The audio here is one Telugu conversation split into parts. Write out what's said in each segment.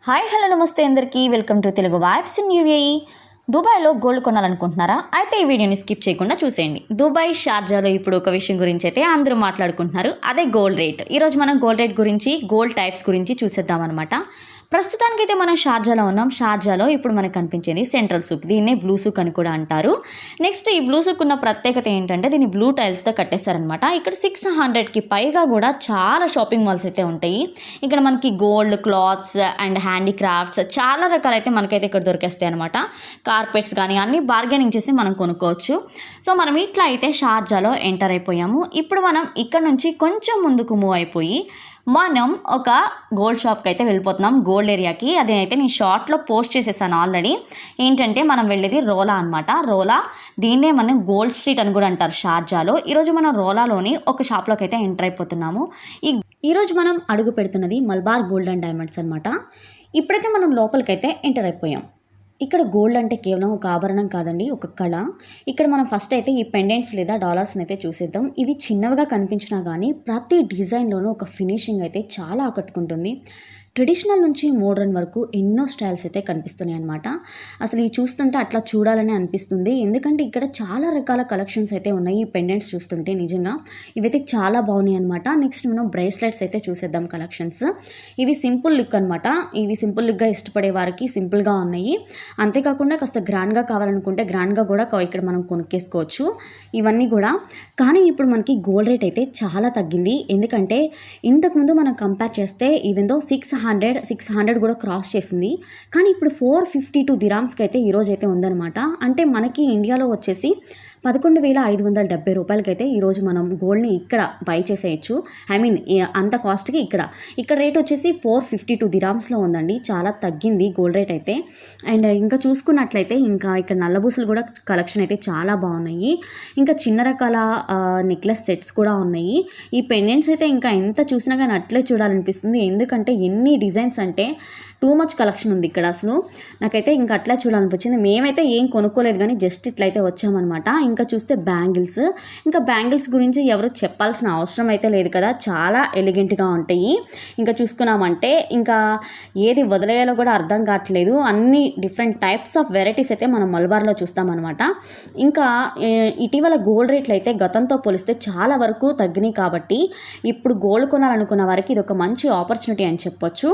హాయ్ హలో నమస్తే అందరికీ welcome to Telugu vibes in UAE. దుబాయ్లో గోల్డ్ కొనాలనుకుంటున్నారా? అయితే ఈ వీడియోని స్కిప్ చేయకుండా చూసేయండి. దుబాయ్ షార్జాలో ఇప్పుడు ఒక విషయం గురించి అయితే అందరూ మాట్లాడుకుంటున్నారు, అదే గోల్డ్ రేట్. ఈరోజు మనం గోల్డ్ రేట్ గురించి, గోల్డ్ టైప్స్ గురించి చూసేద్దాం అనమాట. ప్రస్తుతానికైతే మనం షార్జాలో ఉన్నాం. షార్జాలో ఇప్పుడు మనకు కనిపించేది సెంట్రల్ సూక్, దీన్నే బ్లూ సూక్ అని కూడా అంటారు. నెక్స్ట్ ఈ బ్లూ సూక్ ఉన్న ప్రత్యేకత ఏంటంటే దీన్ని బ్లూ టైల్స్తో కట్టేస్తారనమాట. ఇక్కడ 600కి పైగా కూడా చాలా షాపింగ్ మాల్స్ అయితే ఉంటాయి. ఇక్కడ మనకి గోల్డ్, క్లాత్స్ అండ్ హ్యాండీక్రాఫ్ట్స్ చాలా రకాలైతే మనకైతే ఇక్కడ దొరికేస్తాయి అనమాట. కార్పెట్స్ కానీ అన్నీ బార్గెనింగ్ చేసి మనం కొనుక్కోవచ్చు. సో మనం ఇట్లా అయితే షార్జాలో ఎంటర్ అయిపోయాము. ఇప్పుడు మనం ఇక్కడ నుంచి కొంచెం ముందుకు మూవ్ అయిపోయి మనం ఒక గోల్డ్ షాప్కి అయితే వెళ్ళిపోతున్నాం, గోల్డ్ ఏరియాకి. అదైతే నేను షార్ట్లో పోస్ట్ చేసేసాను ఆల్రెడీ. ఏంటంటే మనం వెళ్ళేది రోలా అనమాట. రోలా, దీన్నే మనం గోల్డ్ స్ట్రీట్ అని కూడా అంటారు షార్జాలో. ఈరోజు మనం రోలాలోని ఒక షాప్లోకి అయితే ఎంటర్ అయిపోతున్నాము. ఈరోజు మనం అడుగు పెడుతున్నది మల్బార్ గోల్డ్ అండ్ డైమండ్స్ అనమాట. ఇప్పుడైతే మనం లోపలికైతే ఎంటర్ అయిపోయాం. ఇక్కడ గోల్డ్ అంటే కేవలం ఒక ఆభరణం కాదండి, ఒక కళ. ఇక్కడ మనం ఫస్ట్ అయితే ఈ పెండెంట్స్ లేదా డాలర్స్ని అయితే చూసేద్దాం. ఇవి చిన్నవిగా కనిపించినా కానీ ప్రతి డిజైన్లోనూ ఒక ఫినిషింగ్ అయితే చాలా ఆకట్టుకుంటుంది. ట్రెడిషనల్ నుంచి మోడర్న్ వరకు ఎన్నో స్టైల్స్ అయితే కనిపిస్తున్నాయి అనమాట. అసలు ఈ చూస్తుంటే అట్లా చూడాలని అనిపిస్తుంది, ఎందుకంటే ఇక్కడ చాలా రకాల కలెక్షన్స్ అయితే ఉన్నాయి. ఈ పెండెంట్స్ చూస్తుంటే నిజంగా ఇవైతే చాలా బాగున్నాయి అనమాట. నెక్స్ట్ మనం బ్రేస్లెట్స్ అయితే చూసేద్దాం కలెక్షన్స్. ఇవి సింపుల్ లుక్ అనమాట. ఇవి సింపుల్ లుక్గా ఇష్టపడే వారికి సింపుల్గా ఉన్నాయి. అంతేకాకుండా కాస్త గ్రాండ్గా కావాలనుకుంటే గ్రాండ్గా కూడా ఇక్కడ మనం కొనుక్కేసుకోవచ్చు ఇవన్నీ కూడా. కానీ ఇప్పుడు మనకి గోల్డ్ రేట్ అయితే చాలా తగ్గింది. ఎందుకంటే ఇంతకుముందు మనం కంపేర్ చేస్తే ఈవెన్ దో 600 కూడా క్రాస్ చేసింది. కానీ ఇప్పుడు 452 దిరామ్స్కి అయితే ఈరోజు అయితే ఉందన్నమాట. అంటే మనకి ఇండియాలో వచ్చేసి 11,570 రూపాయలకైతే ఈరోజు మనం గోల్డ్ని ఇక్కడ బై చేసేయచ్చు. అంత కాస్ట్కి ఇక్కడ రేట్ వచ్చేసి 452 దిరామ్స్లో ఉందండి. చాలా తగ్గింది గోల్డ్ రేట్ అయితే. అండ్ ఇంకా చూసుకున్నట్లయితే ఇంకా ఇక్కడ నల్లబూసలు కూడా కలెక్షన్ అయితే చాలా బాగున్నాయి. ఇంకా చిన్న రకాల నెక్లెస్ సెట్స్ కూడా ఉన్నాయి. ఈ పెండెంట్స్ అయితే ఇంకా ఎంత చూసినా కానీ అట్లే చూడాలనిపిస్తుంది, ఎందుకంటే ఎన్ని డిజైన్స్ అంటే టూ మచ్ కలెక్షన్ ఉంది ఇక్కడ. అసలు నాకైతే ఇంకా అట్లా చూడాలనిపించింది. మేమైతే ఏం కొనుక్కోలేదు కానీ జస్ట్ ఇట్లయితే వచ్చామన్నమాట. ఇంకా చూస్తే బ్యాంగిల్స్ గురించి ఎవరు చెప్పాల్సిన అవసరం అయితే లేదు కదా, చాలా ఎలిగెంట్గా ఉంటాయి. ఇంకా చూసుకున్నామంటే ఇంకా ఏది వదిలేయాలో కూడా అర్థం కావట్లేదు. అన్ని డిఫరెంట్ టైప్స్ ఆఫ్ వెరైటీస్ అయితే మనం మలబార్లో చూస్తామన్నమాట. ఇంకా ఇటీవల గోల్డ్ రేట్లు అయితే గతంతో పోలిస్తే చాలా వరకు తగ్గినాయి. కాబట్టి ఇప్పుడు గోల్డ్ కొనాలనుకున్న వారికి ఇది ఒక మంచి ఆపర్చునిటీ అని చెప్పొచ్చు.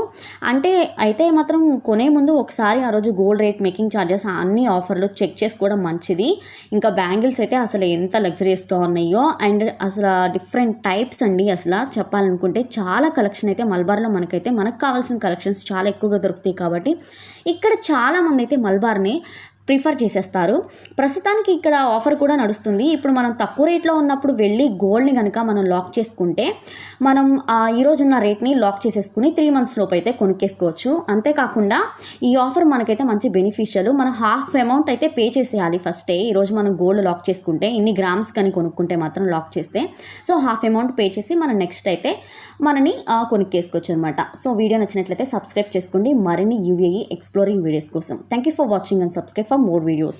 అయితే మాత్రం కొనే ముందు ఒకసారి ఆ రోజు గోల్డ్ రేట్, మేకింగ్ ఛార్జెస్ అన్ని ఆఫర్లు చెక్ చేసుకోవడం మంచిది. ఇంకా బ్యాంగిల్స్ అయితే అసలు ఎంత లగ్జరియస్గా ఉన్నాయో, అండ్ అసలు డిఫరెంట్ టైప్స్ అండి. అసలు చెప్పాలనుకుంటే చాలా కలెక్షన్ అయితే మల్బార్లో మనకు కావాల్సిన కలెక్షన్స్ చాలా ఎక్కువగా దొరుకుతాయి. కాబట్టి ఇక్కడ చాలామంది అయితే మల్బార్ని ప్రిఫర్ చేసేస్తారు. ప్రస్తుతానికి ఇక్కడ ఆఫర్ కూడా నడుస్తుంది. ఇప్పుడు మనం తక్కువ రేట్లో ఉన్నప్పుడు వెళ్ళి గోల్డ్ని కనుక మనం లాక్ చేసుకుంటే మనం ఈరోజున్న రేట్ని లాక్ చేసేసుకుని 3 months లోపు అయితే కొనుక్కేసుకోవచ్చు. అంతేకాకుండా ఈ ఆఫర్ మనకైతే మంచి బెనిఫిషియల్. మనం హాఫ్ అమౌంట్ అయితే పే చేసేయాలి ఫస్టే. ఈరోజు మనం గోల్డ్ లాక్ చేసుకుంటే ఇన్ని గ్రామ్స్ కానీ కొనుక్కుంటే మాత్రం లాక్ చేస్తే, సో హాఫ్ అమౌంట్ పే చేసి మనం నెక్స్ట్ అయితే మనని కొనుక్కేసుకోవచ్చు అనమాట. సో వీడియో నచ్చినట్లయితే సబ్స్క్రైబ్ చేసుకోండి మరిన్ని యూఏఈ ఎక్స్ప్లోరింగ్ వీడియోస్ కోసం. Thank you for watching and subscribe for more videos.